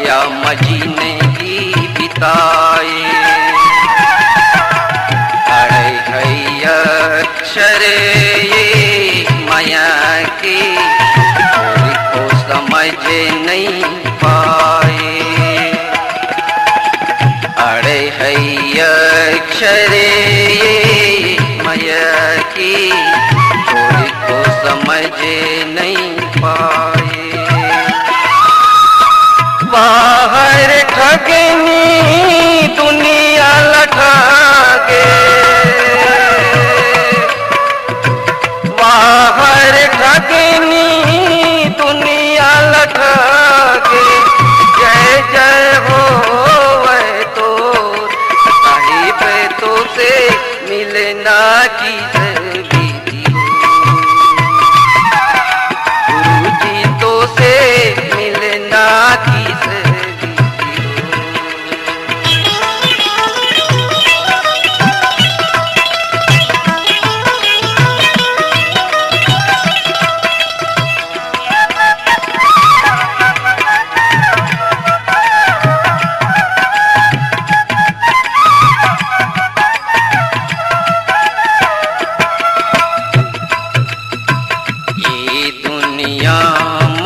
माया मजी नहीं बिताए। अरे हैया अक्षर ये माया के को समझ नहीं पाए। अरे हैया अक्षर ये माया की को समझ नहीं पाए। बाहर ठगनी दुनिया लठागे, बाहर ठगनी दुनिया लठागे। जय जय हो वह तो साहिब तो से मिलना की सभी गुरु जी तो से मिलना की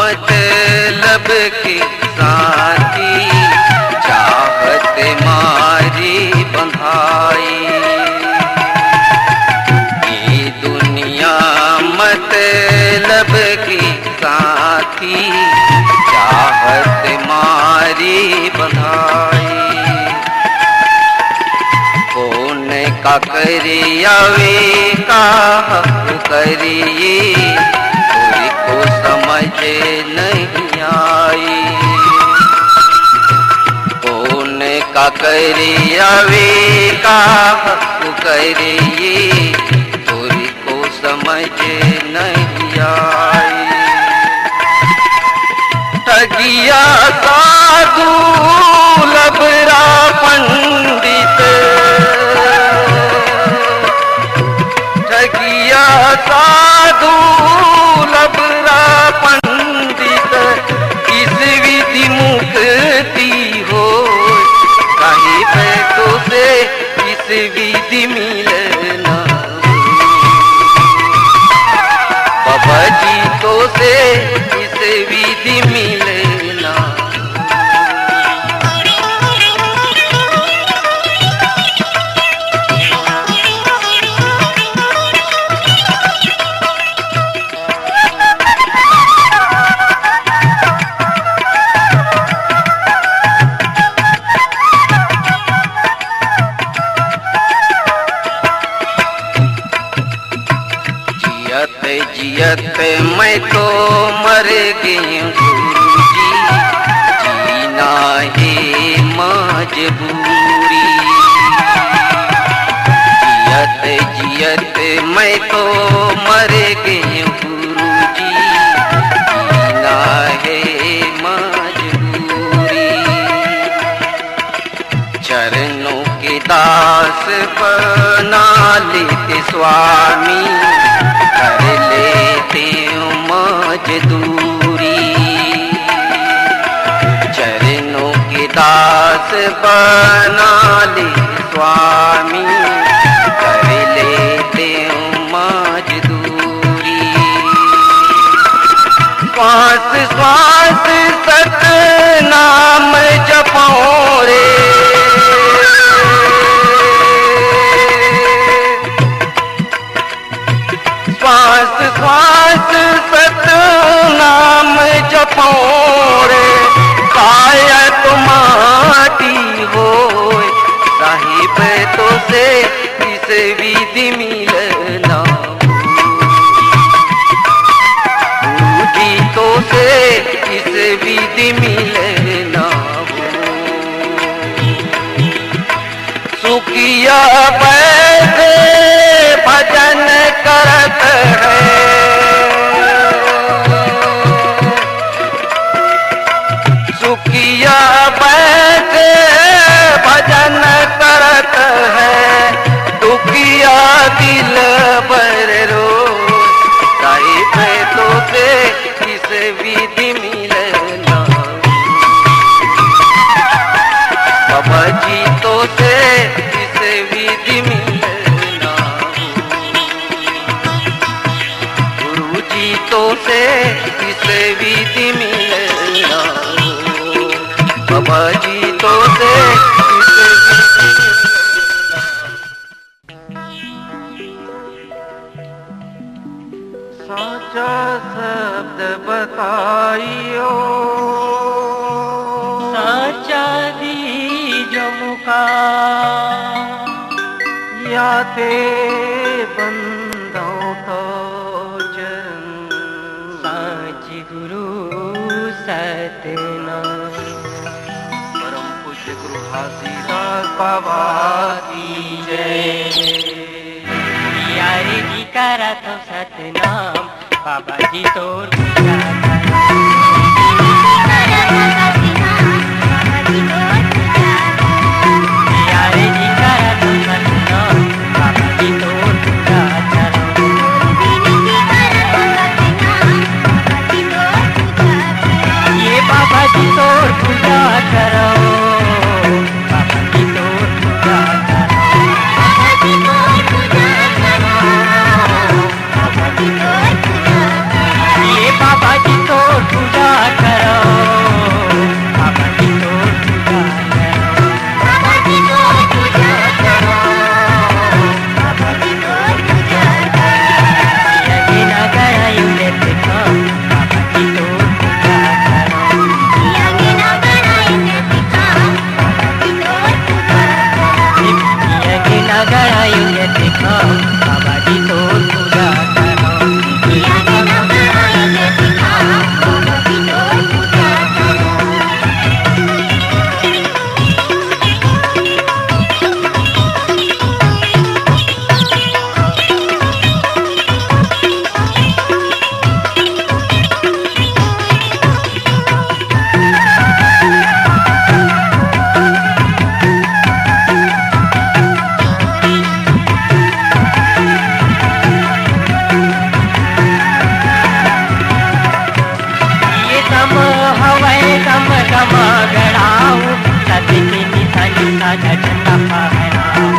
मतलब के साथी चाहत मारी बंधाई। ये दुनिया मतलब के साथी चाहत मारी बंधाई। कौन का करियावे का हक करिए को समझ नहीं आई। कौन का करियावे का हक करिए तोरी को समझ नहीं आई। ठगिया साधु लबरा पंडित, ठगिया साधु लबरा पंडित। इस विधि मुक्ति हो कहीं पैसों से इस विधि मिलना। बाबा जी तो से इस विधि मिलना। जियत मैं तो मर गई गुरु जी, जीना है मजबूरी। जियत जियत मैं तो मर गई गुरु जी, जीना है मजबूरी। चरणों के दास बना लेते स्वामी, कर लेते मजदूरी। चरणों के दास बना ले स्वामी, कर लेते मजदूरी। श्वास श्वास सत नाम जपो रे, श्वास श्वास सत नाम जपो रे। काया तो माटी हो साहिब तो से इस विधि मिलना। बूढ़ी तो से इस विधि मिलना। सुखिया बैठे भजन करत है, सुखिया बैठे भजन करत है। दुखिया दिल पर रो साहिब तो से इस विधि मिलना। गीतों से इसे विधि मिलना गुरु जी तो से इसे विधि मिलना बाबा जी तो से इसे विधि साचा शब्द बताइयो साचा बीज मुका याते बंदों तो चरण साच गुरु सतनाम। परम पूज्य गुरु घासीदास बाबा की जय। यारे जी करा तो सतनाम बाबा जी तोर पूजा करा। यारे जी करा तो सतनाम बाबा जी तोर पूजा करा। ये बाबा जी तोर पूजा करो बाबा जी तोर पूजा करो। ये बाबा जी तोर पूजा करो बाबा जी तोर पूजा करो। बाबा जी तोर पूजा करो बाबा जी तोर पूजा करो। यही नगर आयुले सिखा बाबा जी तोर पूजा करो। यही नगर आयुले सिखा बाबा जी तोर पूजा करो। यही नगर आयुले सिखा बाबा जी तोर पूजा करो। यही नगर आयुले सिखा बाबा जी तोर पूजा करो। ये सम हवै सम सम गड़ाऊं सती की निशानी साझा झंडा फहराऊं।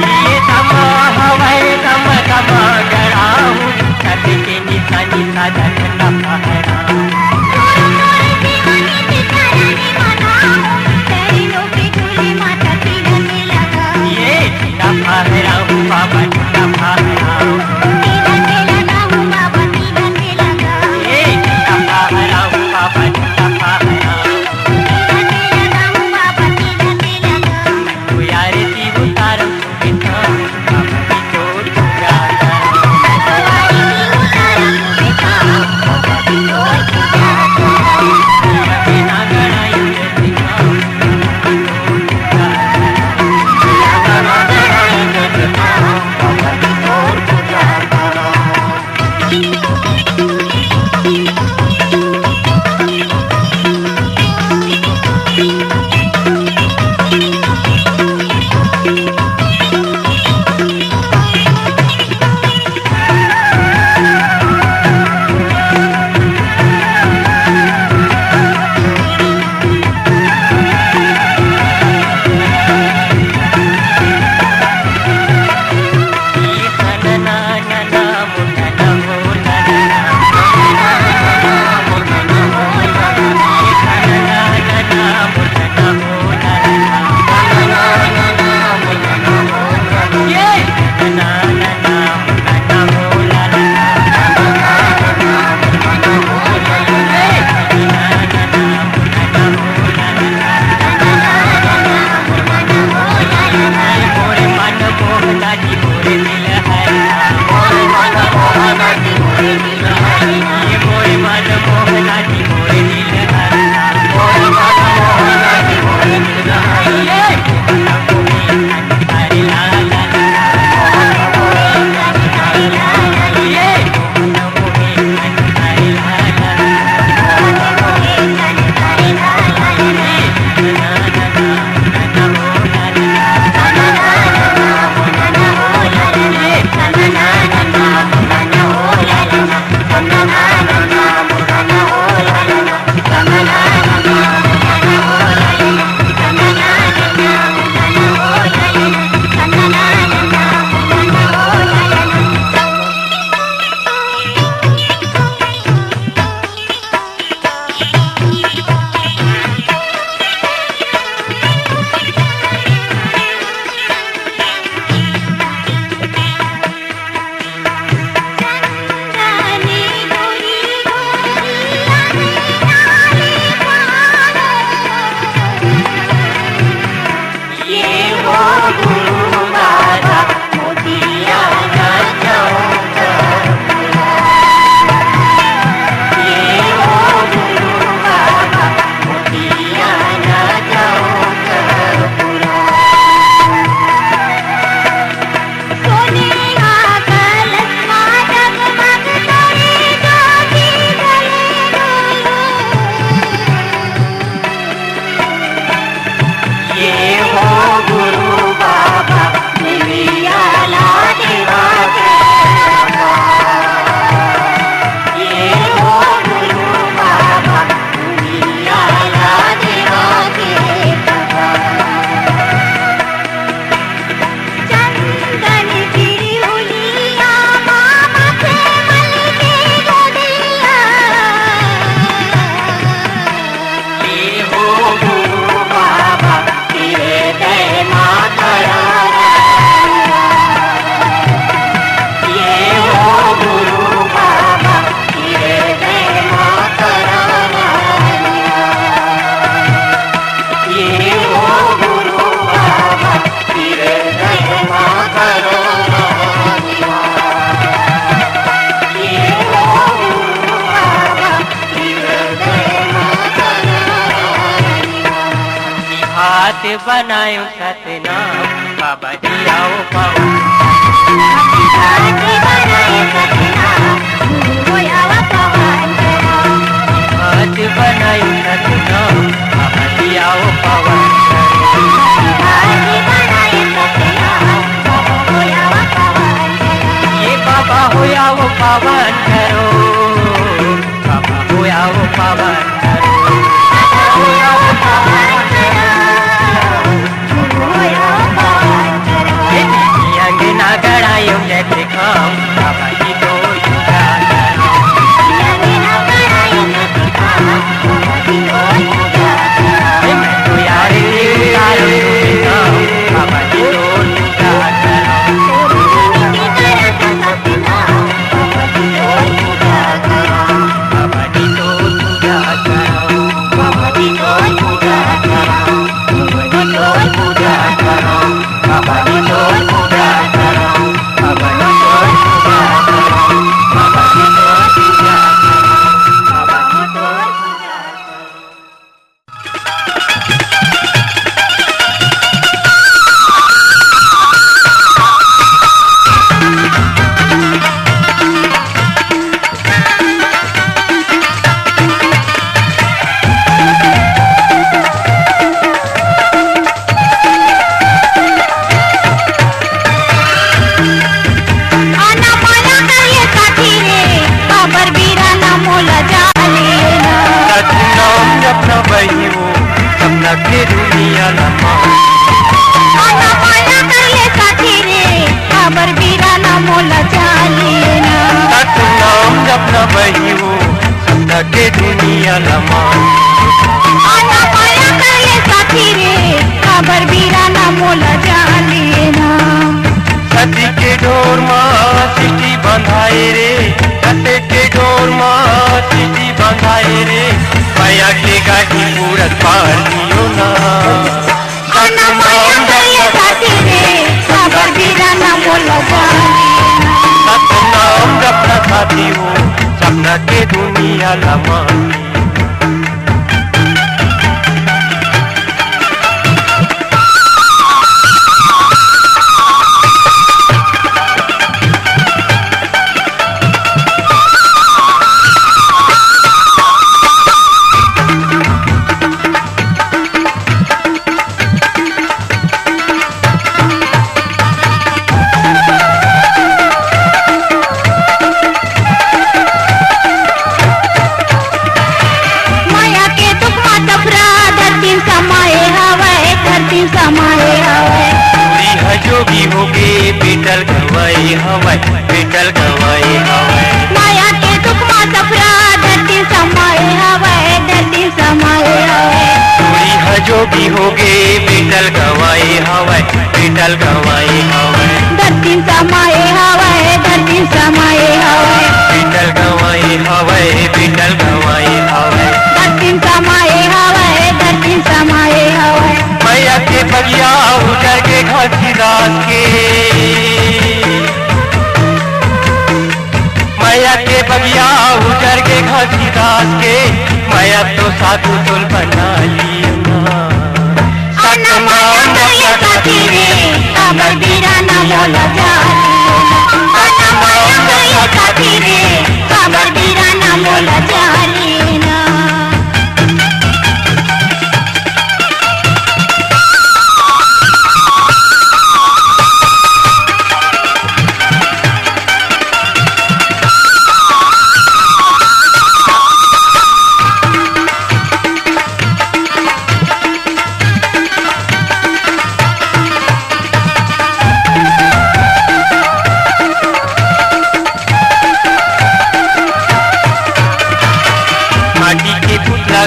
ये सम हवै सम सम गड़ाऊं सती की निशानी साझा झंडा फहराऊं। ये झंडा फहराऊं बाबा झंडा फहराऊं। ये झंडा फहराऊं बाबा झंडा फहराऊं। तू यारे जी उतारो बेटा बाबा जी तोर पूजा करो। बनायो सतनाम बाबा जी आओ पावन आज बनायो सतनाम बाबा जी आओ पावन ये बाबा हो आओ पावन करो बाबा हो आओ पावन गड़ायो जैसे खाओ बाबा जी तो मैं तो यार बाबा जी तो के दुनिया लमा आना पाया कर ले साथी रे खबर बीरा ना मोला जाने ना सती के डोर माँ सिटी बंधाए रे सते के डोर माँ सिटी बंधाए रे माया के गाड़ी पूरत पार दियो ना आना पाया कर ले साथी रे खबर बीरा ना मोला जाने सतनाम रखना साथी हो सपना के दुनिया लमा जोगी होगे बीटल गवाई हवाई बीटल गवाई हवाई माया के दुख मा सफरा धरती समाए हवाई धरती समाए हवाई पूरी हजोगी होगे बीटल गवाई हवाई बीटल गवाई हवाई धरती समाए हवाई धरती समाए हवाई बीटल गवाई हवाई बीटल गवाई हवाई धरती समाए हवाई धरती समाए हवाई मैया के बगिया उजर के घासी रात के मैया के बगिया उजर के घासी रात के मैया तो साधु तुल बना लिया आना माया कर ले साथी रे खबर बीरा ना मोला जाने आना माया कर ले साथी रे खबर बीरा ना मोला जाने ना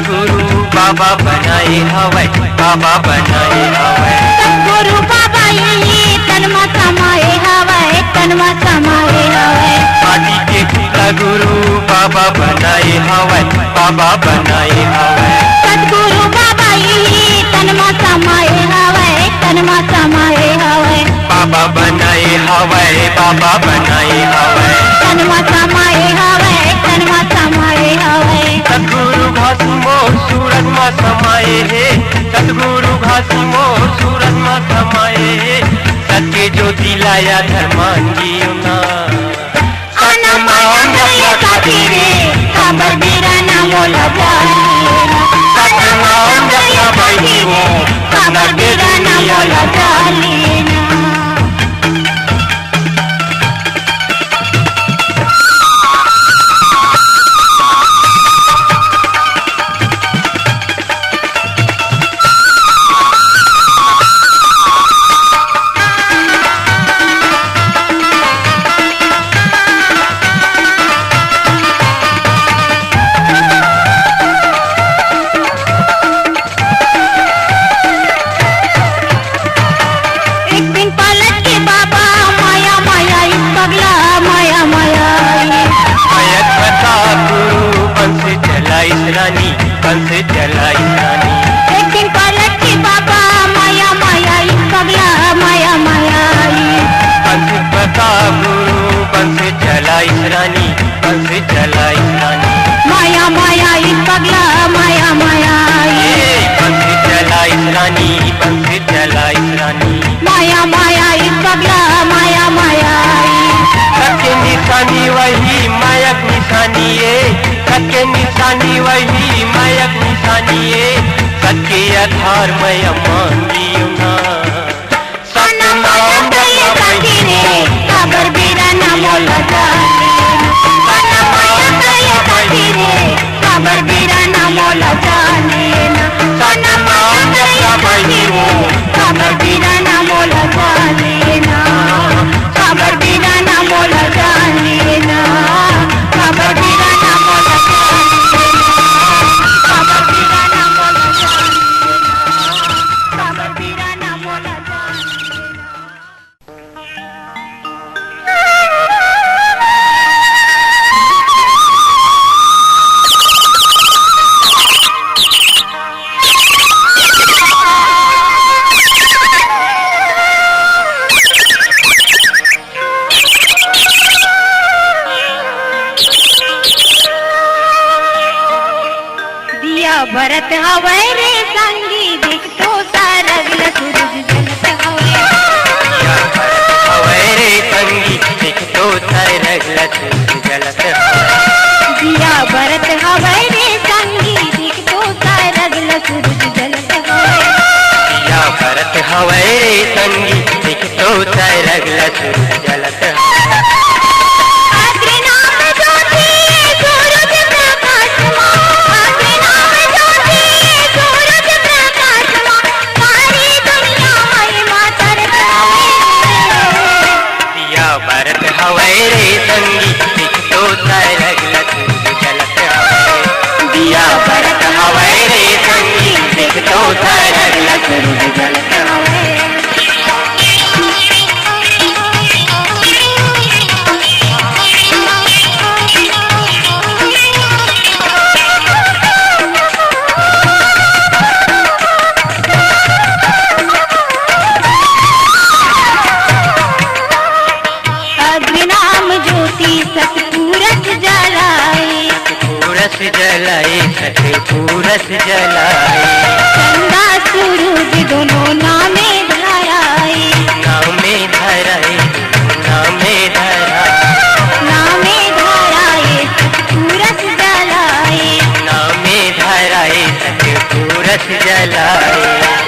गुरु बाबा बनाए हवाई बाबा बनाए हवाई गुरु बाबा ये तनमा समाए हवाई तनमा समाए हवाई माटी के टुकड़ा गुरु बाबा बनाए हवाई बाबा बनाए हवाई सतगुरु बाबा ये तनमा समाए हवाई तनमा समाए हवाई बाबा बनाए हवाई बाबा बनाए हवाई तनमा समाए हवाई तनमा समाए हवाई सतगुरु घासी मोर सूरत में समाए है सतगुरु घासी मोर माया धर्मांगीना अनमान ये खातिरे खबर बिराना मोला जालीना अनमान ये खातिरे खबर बिराना मोला जालीना रानी बंस चलाई रानी एक दिन पलट के बाबा माया माया पगला माया माया बंस बता गुरु बंस चलाई रानी बंस चलाई रानी माया माया पगला माया माया बंस चलाई रानी बंस चलाई रानी माया माया पगला माया माया सत्य निशानी वही मायक निशानी सत्य निशानी वही मायक निशानी सत्य आधार मय मांगियुना सनमान ये खातिरे खबर बिराना मोला जालीना सनमान ये खातिरे खबर बिराना मोला जालीना सनमान ये खातिरे खबर बिराना मोला जालीना खबर बिराना मोला जालीना खबर बिराना मोला जालीना खबर बिराना मोला जालीना खबर बिराना मोला जालीना भरत हवै रे संगी दिख तो सारगल सूरज जलत हवै हवै रे संगी दिख तो सारगल सूरज जलत दिया भरत हवै रे संगी दिख तो सारगल सूरज जलत हवै दिया भरत हवै रे संगी दिख तो सारगल सूरज जलत हवै रे संगी दिख तो सारगल सूरज जलत दिया भरत हवै रे संगी दिख तो सारगल सूरज जलत जलाए सके पूरस जलाए चंदा सूरज दोनों नामे धराए नामे धराए नामे धराए नामे धराए पूरस जलाए नामे धराए सके पूरस जलाए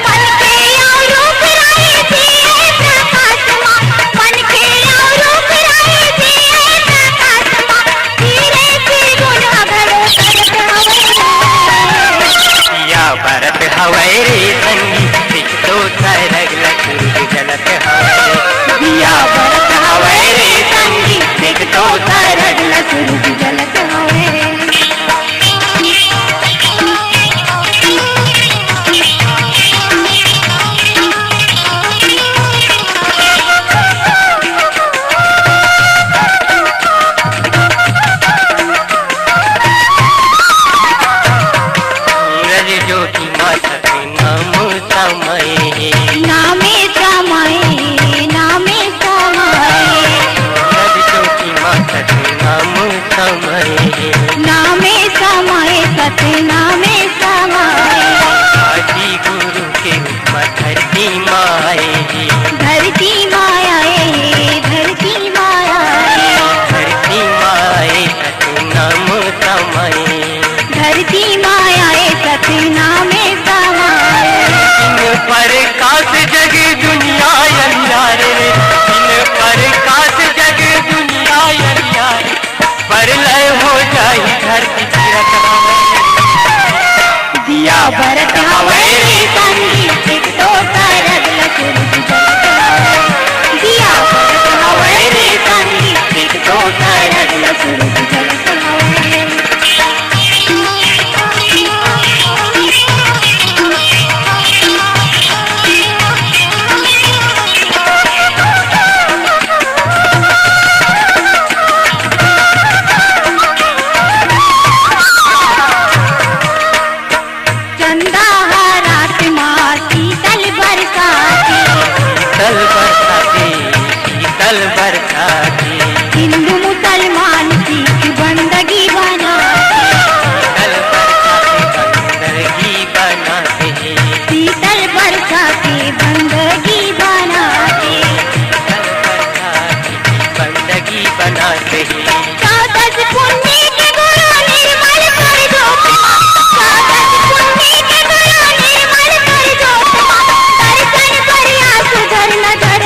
भरत हवै रे संगी दिख तो सारगल सूरज जलत दिया भरत हवै रे संगी दिख तो सारगल सूरज जलत नामे समय सतना में समाए आदि गुरु के धरती माए धरती माया भरत हवै रे संगी एक तो तरगला सूरज जलत दिया भरत हवै रे संगी एक तो तरगला सूरज जलत हवै शीतल बरसाती हिंदू मुसलमान की बंदगी बनाते शीतल बरसाती बंदगी बनाते बंदगी बनाते 14 पुण्य के गुरु निर्मल कर दो 14 पुण्य के गुरु निर्मल कर दो दर्शन करिया सुधर नजर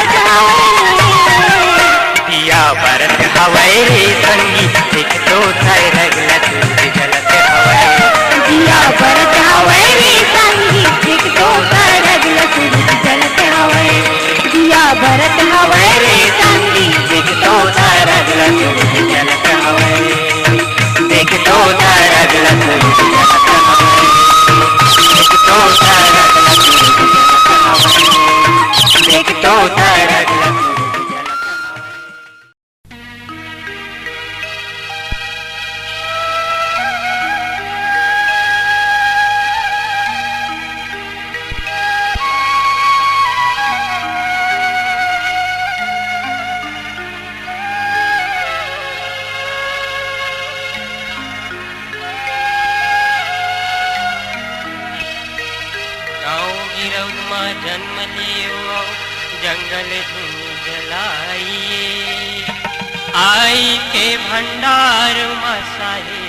दिया भरत हवै रे संगी एक तो तरगला सूरज जलत हवै दिया भरत हवै रे संगी एक तो तरगला सूरज जलत हवै दिया भरत हवै रे संगी एक तो तरगला सूरज जलत हवै एक तो तरगला सूरज जलत हवै एक तो तरगला सूरज जलत हवै एक तो तरगला जन्म लियो जंगल धूनी जलाइए आई के भंडार मसाए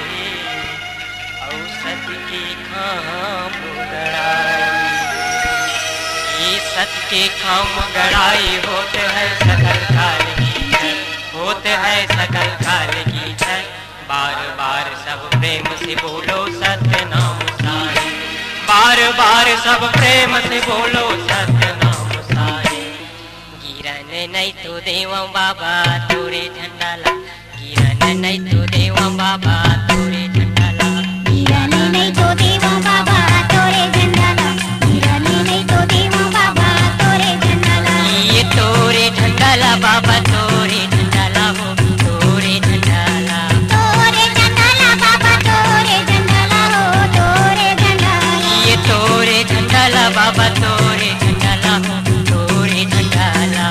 औसत की खाम गड़ाई ये सत के खाम गड़ाई होते है सकल काल की है होते है सकल काल की है बार बार सब प्रेम से बोलो सत्य नाम साई बार बार सब प्रेम से बोलो सत्य नाम साई गिरन नहीं तो देवा बाबा तोरे झंडाला गिरन नहीं तो देवा बाबा तोरे झंडाला गिरन नहीं तो देवा बाबा तोरे झंडाला गिरन नहीं तो देवा बाबा तोरे झंडाला ये तोरे झंडाला बाबा तोरे झंडाला हो तोरे झंडाला बाबा तोरे झंडाला हो तोरे झंडाला ये तोरे झंडाला बाबा तोरे झंडाला हो तोरे झंडाला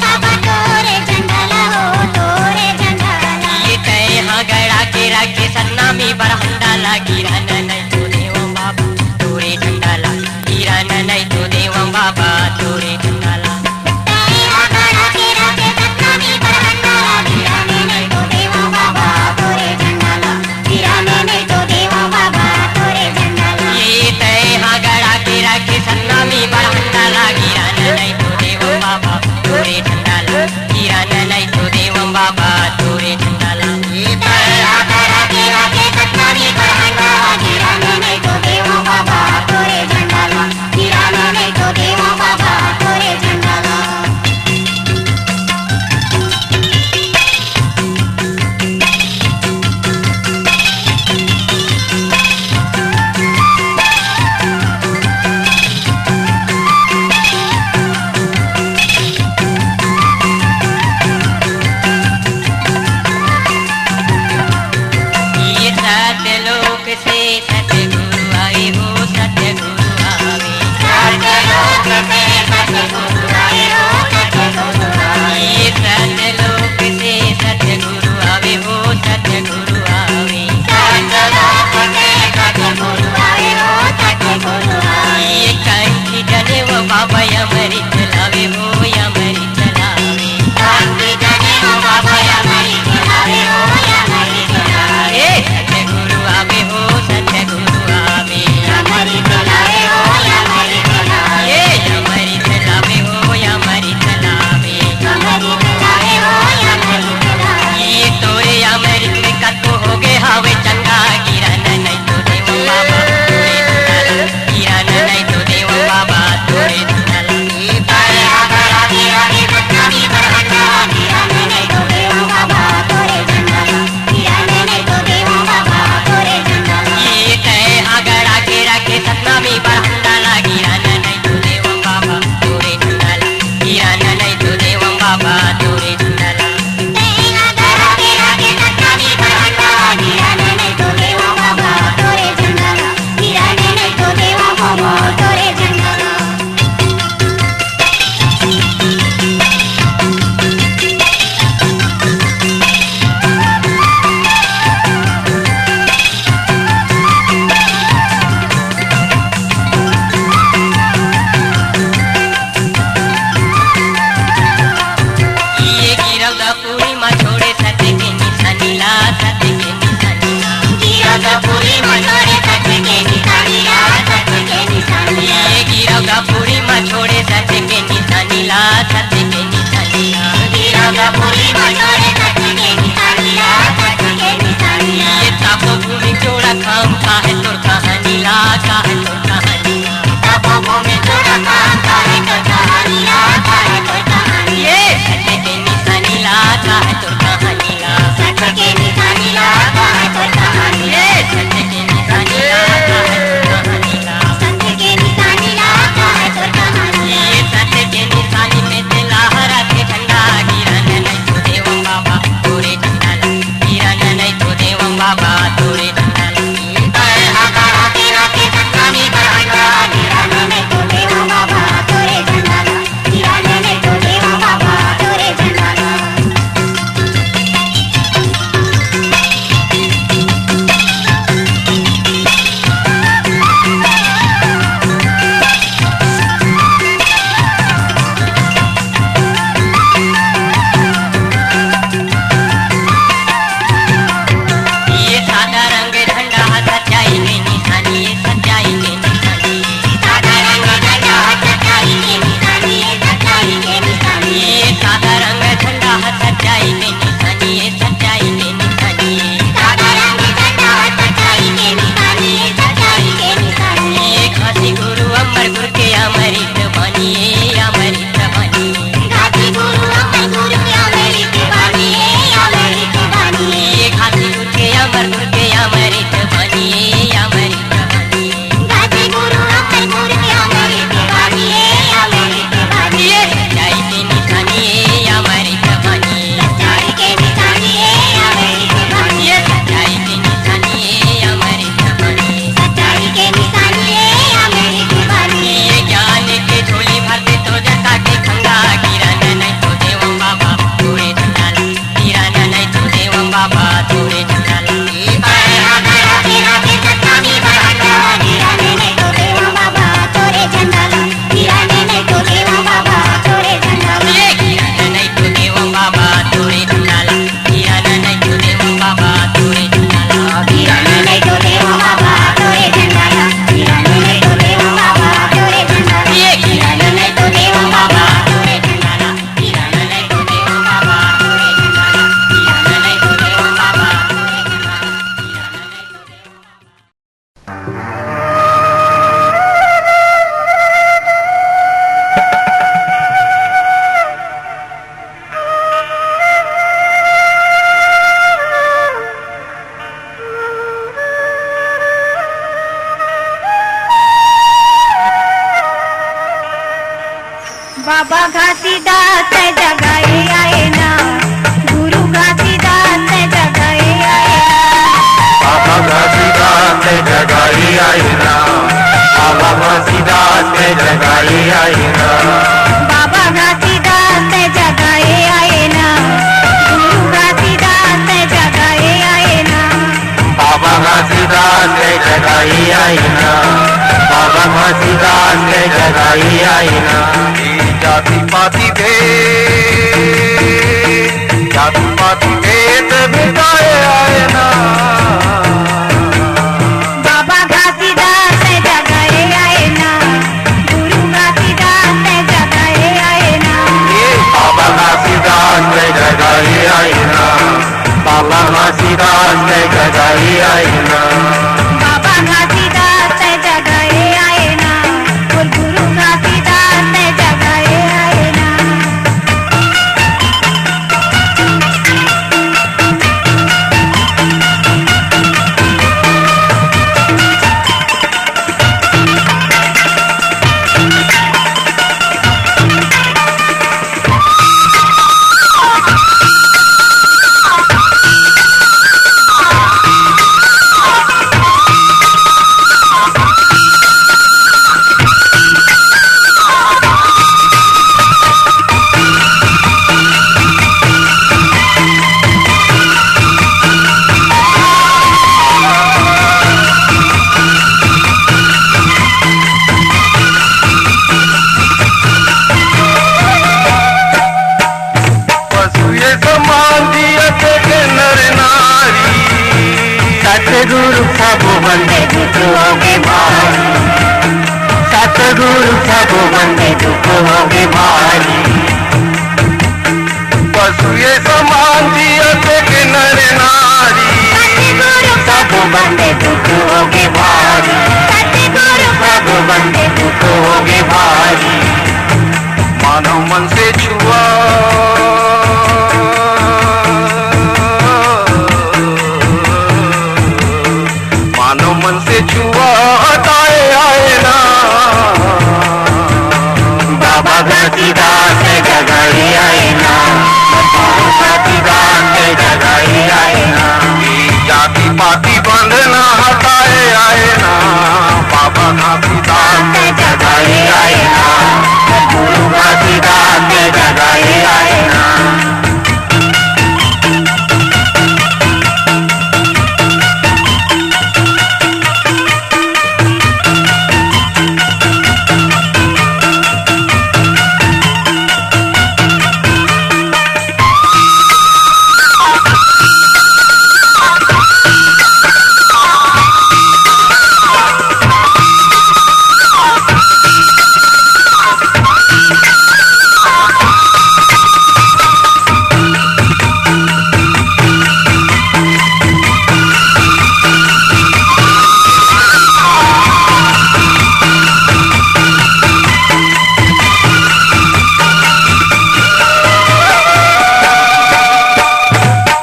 बाबा तोरे झंडाला हो तोरे झंडाला ये तय हाँ गड़ा के राखे सन्नामी बरहंडाला गिरन नहीं तो देवा बाबा तोरे झंडाला गिरन नहीं तो देवा बाबा तोरे झंडाला सन्नामी बरहंडाला गिरन नहीं तो देवा बाबा तोरे झंडाला गिरन नहीं तो देवा बाबा तोरे झंडाला ये तया करा के राखे सन्नामी बरहंडाला गिरन नहीं तो देवा बाबा तोरे झंडाला गिरन नहीं तो देवा बाबा सदा पूरी बटोरे सच के निशानिया सच के निशानिया ये तपोभूमि जोड़ा काम का है तोर कहानी ला का है तोर कहानी तपोभूमि जोड़ा काम का है तोर कहानी ला का है तोर कहानी ये सत्य के निशानी ला का है तोर कहानी ला सच के निशानी ला का है तोर कहानी ये सत्य के निशानी ला का है तोर कहानी ला सच के निशानी ला का है तोर कहानी ये सत्य के निशानी में से लहरा के झंडा गिरन नहीं तो देवं बाबा तोरे झंडा ला गिरन नहीं तो देवं बाबा तोरे झंडा ला आकारा तेरा के सत्तामी बरहंगा गिराने में तो देवा बाबा तोरे झंडा ला गिराने में तो देवा बाबा तोरे झंडा ला ये सादा रंग झंडा सच्चाई के निशानी ये सच्चाई के निशानी सादा रंग झंडा सच्चाई के निशानी सच्चाई के निशानी ये सादा रंग झंडा सच्चाई के निशानी ये सच्चाई के निशानी सादा रंग झंडा सच्चाई के निशानी सच्चाई के निशानी ये घासी गुरु अमर गुरु के अमृत बनी अमृत बनी घाटी गुरु अमर गुरु के अमृत बानी अमृत बानी ये घासी गुरु के अमर गुरु के अमृत बनी अमृत बनी घाटी गुरु अमर गुरु के अमृत बानी अमृत बानी ये सच्चाई के निशानी अमृत बनी सच्चाई के निशानी अमृत बानी ये सच्चाई के निशानी अमृत बनी सच्चाई के निशानी अमृत बानी ये ज्ञान के झोली भरते तो जटा के खंगा गिरन नहीं तो देवं बाबा तोरे झंडा ला गिरन नहीं तो देवं बाबा तोरे झंडा ला आकारा तेरा के सत्तामी बरहंगा गिराने में तो देवा बाबा तोरे झंडा ला गिराने में तो देवा बाबा तोरे झंडा ला ये गिरन नहीं तो देवं बाबा तोरे झंडा ला गिरन नहीं तो देवं बाबा तोरे झंडा ला गिराने में तो देवा बाबा तोरे झंडा ला गिराने में तो देवा बाबा तोरे झंडा ला ये गिराने में तो देवा बाबा तोरे झंडा ला गिरन नहीं तो देवं बाबा तोरे झंडा ला गिरन नहीं तो देवं बाबा तोरे झंडा ला गिरन नहीं तो बाबा घासीदास जगाए आए ना गुरु घासीदास जगाए आए बाबा घासीदास जगाई आई ना बाबा घासीदास जगाई आई ना बाबा घासीदास जगाए आए ना गुरु घासीदास जगाए आए ना बाबा घासीदास जगाई आई ना बाबा घासीदास जगाई आई ना जाति पाति भेद मिटाए आए ना बाबा घासीदास जगाए आए ना गुरु घासीदास जगाए आए ना बाबा घासीदास जगाई आई ना बाबा घासीदास जगाई आई ना बाबा घासीदास जगाए आए ना और गुरु घासीदास जगाए आए ना सतगुरु सब बंदे दुख होगे भारी, सतगुरु सब बंदे दुख होगे भारी। तुझे समान जियत के नर नारी सतगुरु सब बंदे दुख होगे भारी, सतगुरु सब बंदे दुख होगे भारी। मानव मन से छुआ मानव मन से छुआ हटाए आए ना बाबा घासीदास जगाए आए ना, घासीदास जगाए आए ना। जाति पाति बंधना हटाए आए ना बाबा घासीदास जगाए आए ना, गुरु घासीदास जगाए आए ना।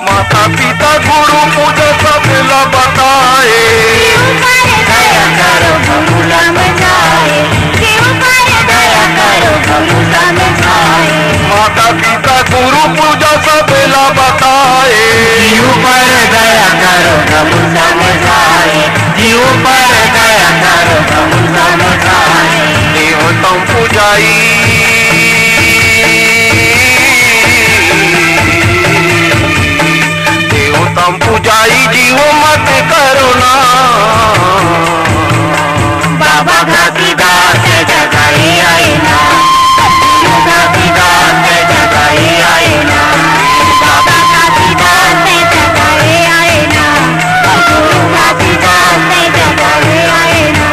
माता पिता गुरु पूजा सब बताए, जीव पर दया करो प्रभु समझाए, जीव पर दया करो प्रभु समझाए। देवतम पूजाई देवतम पूजाई जीव मत करो ना बाबा घासीदास जगाए आए ना, घासीदास जगाए आए ना, बाबा घासीदास जगाए आए ना, गुरु घासीदास जगाए आए ना।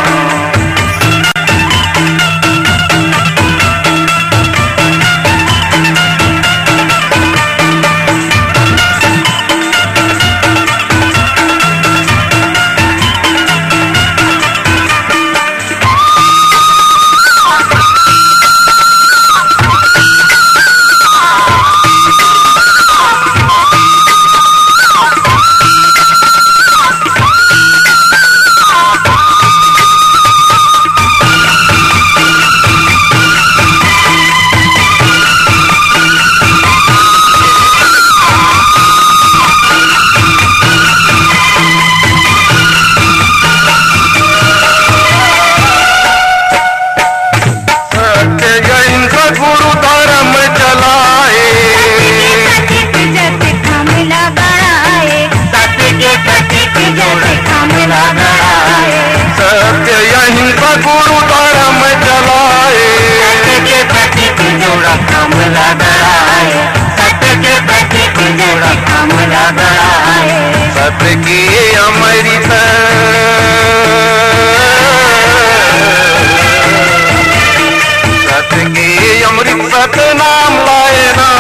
सत्य अहिंसा गुरु धर्म चलाए, सत्य के प्रति जोड़ा काम लगाए, सत्य के प्रति जोड़ा काम लगाए। सत्य की अमृत सत्य की अमृत सत्य नाम लाए ना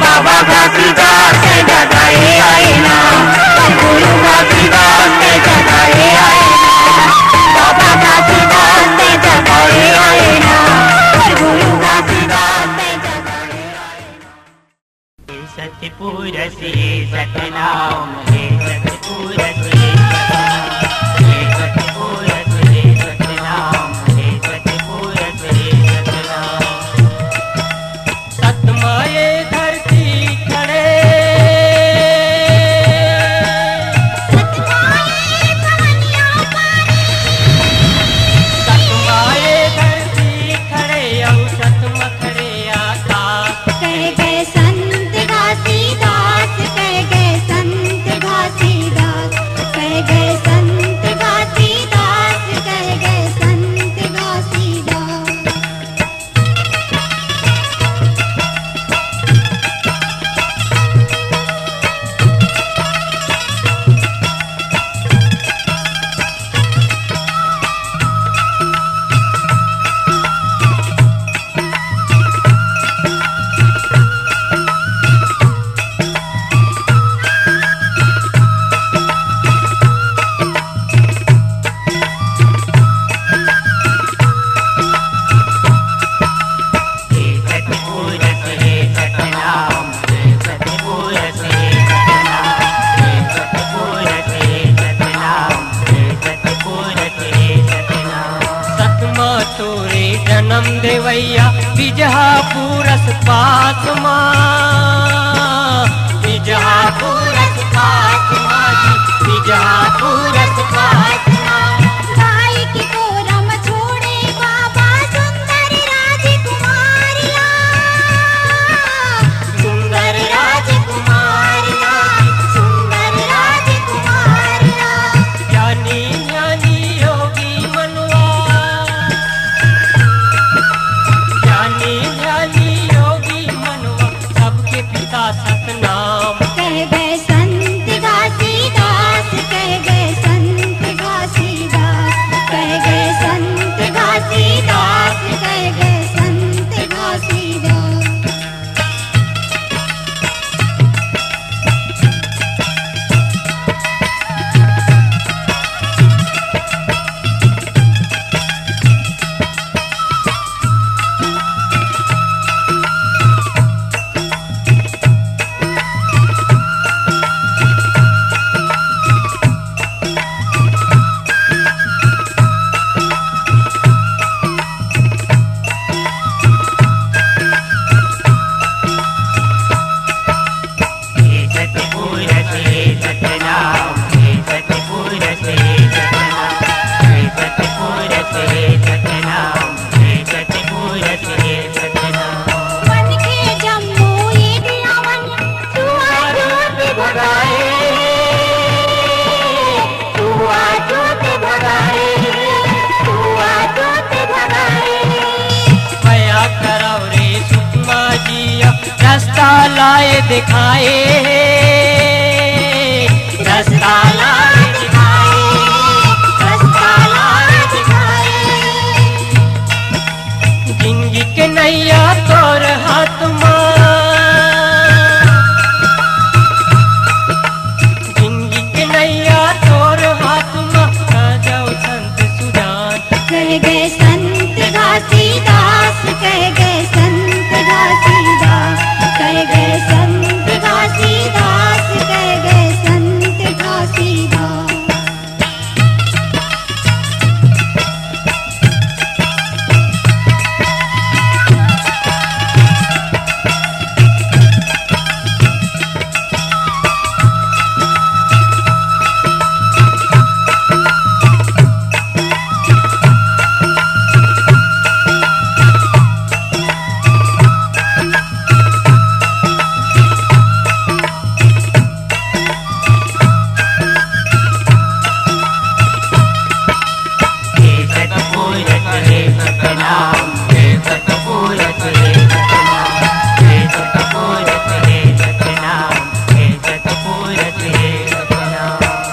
बाबा घासीदास जगाए आए ना, गुरु घासीदास जगाए आए ना, बाबा घासीदास जगाए आए ना, गुरु घासीदास जगाए आए ना। सतपुर से सतनाम है, सतपुर से सतपुर से सतनाम है, सतपुर से सतनाम। सतमाए धरती खड़े कह गए संत घासीदास, कह गए संत घासीदास। बिजहापुरस पास माँ, बिजहापुरस पास माँ जी, बिजहापुरस पास माँ। गाय की कोरम छोड़े बाबा सुंदर राजकुमारिया, सुंदर राजकुमारिया, सुंदर राजकुमारिया। ज्ञानी ज्ञानी योगी मनवा, ज्ञानी ज्ञानी योगी मनवा, सबके पिता सतनाम। कह गए संत घासीदास, कह गए संत घासीदास, कह गए संत घासीदास, कह गए संत घासीदास। मन के जम्मू ईद लवन, छुआ छूत भगाए, छुआ छूत भगाए, छुआ छूत भगाए। भया करव रे सुषमा जिया, रास्ता लाए दिखाए, रास्ता लाए दिखाए, रास्ता लाए दिखाए। जिंदगी के नैया तोर हाथ माँ, जिंदगी के नैया तोर हाथ माँ, कह जाओ संत सुजान। कह गए संत घासीदास, कह गए संत घासीदास, कह गए संत घासीदास, कह गए संत घासीदास।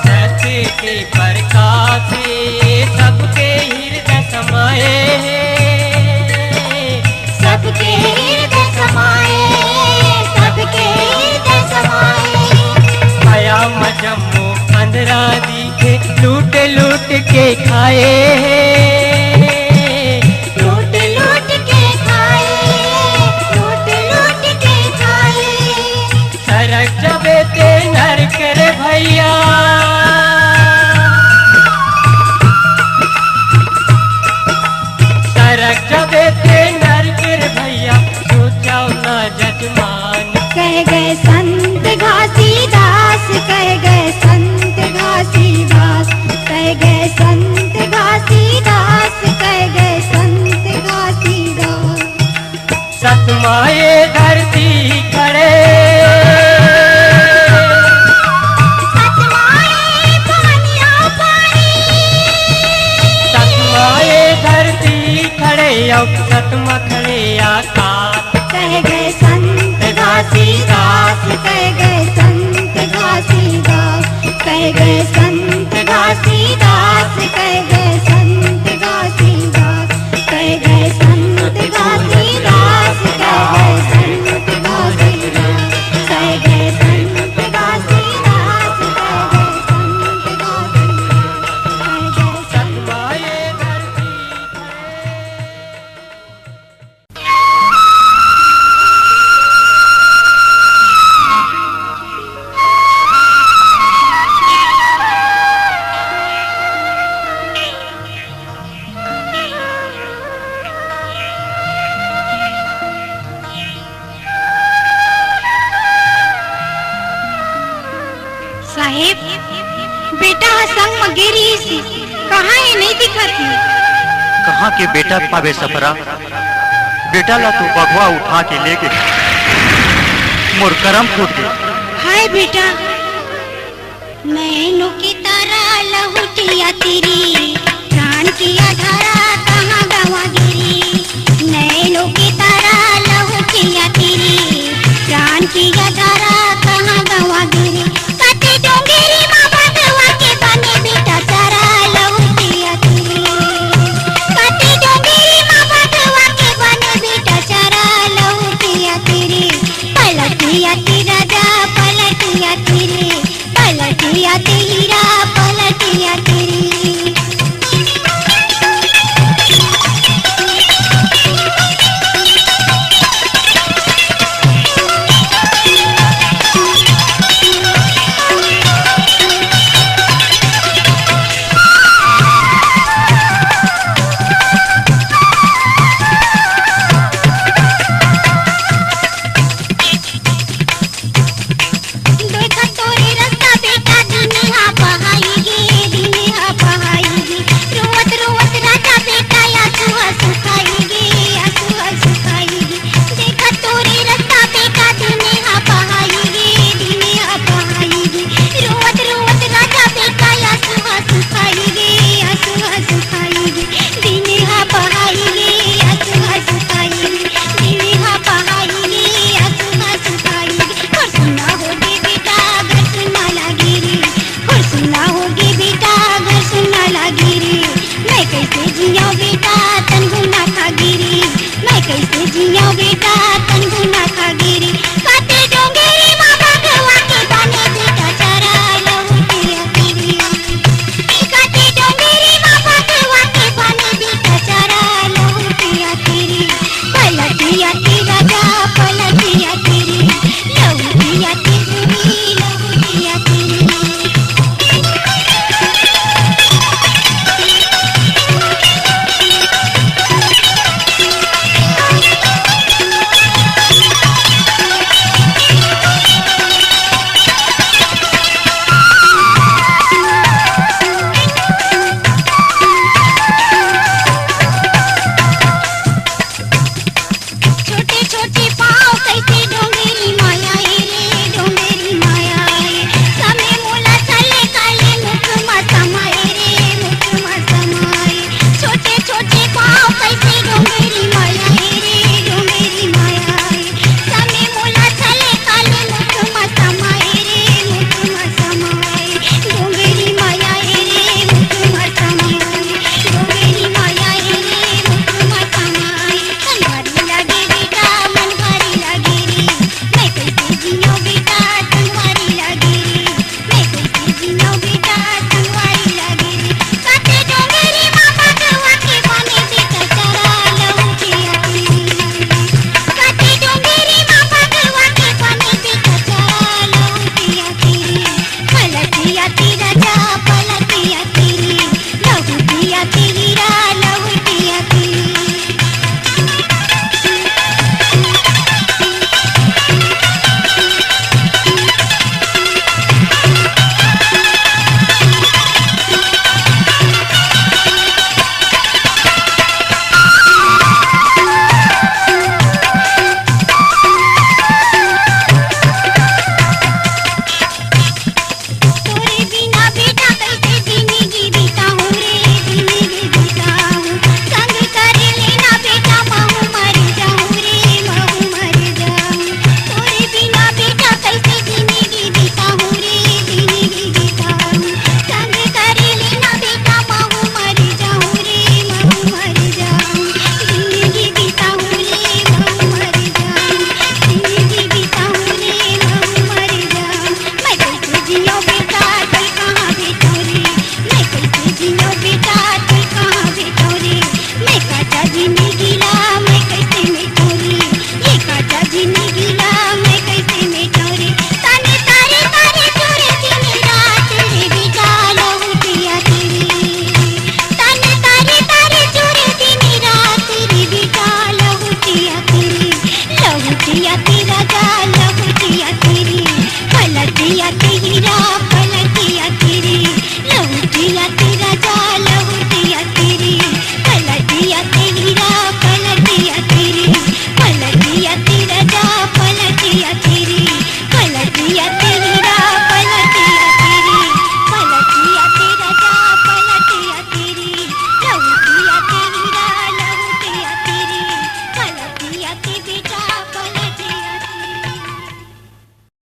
सत्य के प्रकाश से सबके हृदय समाए, सबके हृदय समाए, सबके हृदय समाए। भया मजम्मो अंधरा दिखे, लूट लूट के खाए, लूट लूट के खाए, लूट लूट के खाए। सरक जबे ते नरक रे भैया, सरक जबे ते नरक रे भैया, सोचाओ ना जजमान। कह गए संत घासीदास, कह गए संत घासीदास, कह गए संत घासीदास, कह गए संत घासीदास। सतमाए धरती खड़े, सतमा साहेब बेटा संग में गिरी सी कहाँ है नहीं दिखती। कहाँ के बेटा पावे सफरा, बेटा ला तू बगवा उठा के ले गए, मोर करम फूट गए। हाय बेटा नैनों की तरह लहुटिया तेरी प्राण की अधारा कहाँ गवा गिरी। नैनों की तरह लहुटिया तेरी प्राण की अधारा कहाँ गवा गिरी। कते डोंगेरी माँ भगवा के बने बेटा सारा लहुटिया तेरी। कते डोंगेरी माँ भगवा के बने बेटा सारा लहुटिया तेरी। पलटिया तेरा जा पलटिया तेरी, पलटिया तेरा पलटिया तेरी। देखा तोरे रास्ता बेटा दिने हा बहाईगी, दिने हा बहाईगी। रोवत रोवत राजा बेटा आंसू आंसू खाईगी, आंसू आंसू खाईगी। देखा तोरे रास्ता बेटा दिने हा बहाईगी, दिने हा बहाईगी। रोवत रोवत राजा बेटा आंसू आंसू खाईगी, आंसू आंसू खाईगी। दिने हा बहाईगी, आंसू आंसू खाईगी। दिने हा बहाईगी, आंसू आंसू खाईगी। और सुना होगी बेटा घर सुना लागिरी, और सुना होगी बेटा घर सुना लागिरी। मैं कैसे जिया बेटा तन गुना खागिरी, मैं कैसे जिया बेटा तन गुना खागिरी। काटे डोंगेरी माँ भगवा के बने बेटा चारा लहुटिया तेरी। काटे डोंगेरी माँ भगवा के बने बेटा चारा लहुटिया तेरी। पलटिया तेरा जा पलटिया तेरी, लहुटिया तेरी, लहुटिया तेरी। छोटे छोटे पाँव कैसे डोंगेरी माया रे, डोंगेरी माया रे। समय मोला चले काले मुख मा समाए रे, मुख मा समाए। छोटे छोटे पाँव कैसे डोंगेरी माया रे, डोंगेरी माया रे। समय मोला चले काले मुख मा समाए रे, मुख मा समाए। डोंगेरी माया रे, मुख मा समाए। डोंगेरी माया रे, मुख मा समाए। तनवारी लागे बेटा मनवारी लागे रे, मैं कैसे जियो बेटा तनवारी लागे रे, मैं कैसे जियो बेटा तनवारी लागे रे। काटे डोंगेरी माँ भगवा के बने बेटा चारा लहुटिया तेरी। काटे डोंगेरी माँ भगवा के बने बेटा चारा लहुटिया तेरी। पलटिया तेरा जा पलटिया तेरी, लहुटिया तेरा लहुटिया तेरी। तोरे बिना बेटा कैसे जिंदगी बिताऊं रे, जिंदगी बिताऊं। संग करे लेना बेटा महू मर जाऊं रे, महू मर जाऊं। तोरे बिना बेटा कैसे जिंदगी बिताऊं रे, जिंदगी बिताऊं। संग करे लेना बेटा महू मर जाऊं रे, महू मर जाऊं। जिंदगी बिताऊं रे, महू मर जाऊं। जिंदगी बिताऊं रे, महू मर जाऊं। मैं कैसे जियो बेटा तू कहाँ बैठो रे, मैं कैसे जियो बेटा तू कहाँ बैठो रे। मैं काटा जिंदगी ला मैं कैसे मिटो रे, ये काटा जिंदगी ला मैं कैसे मिटो रे। ताने तारे तारे चोरे दिन रात रे बेटा लहुटिया तेरी। ताने तारे तारे चोरे दिन रात रे बेटा लहुटिया तेरी। लहुटिया तेरा जा लहुटिया तेरी, पलटिया तेरा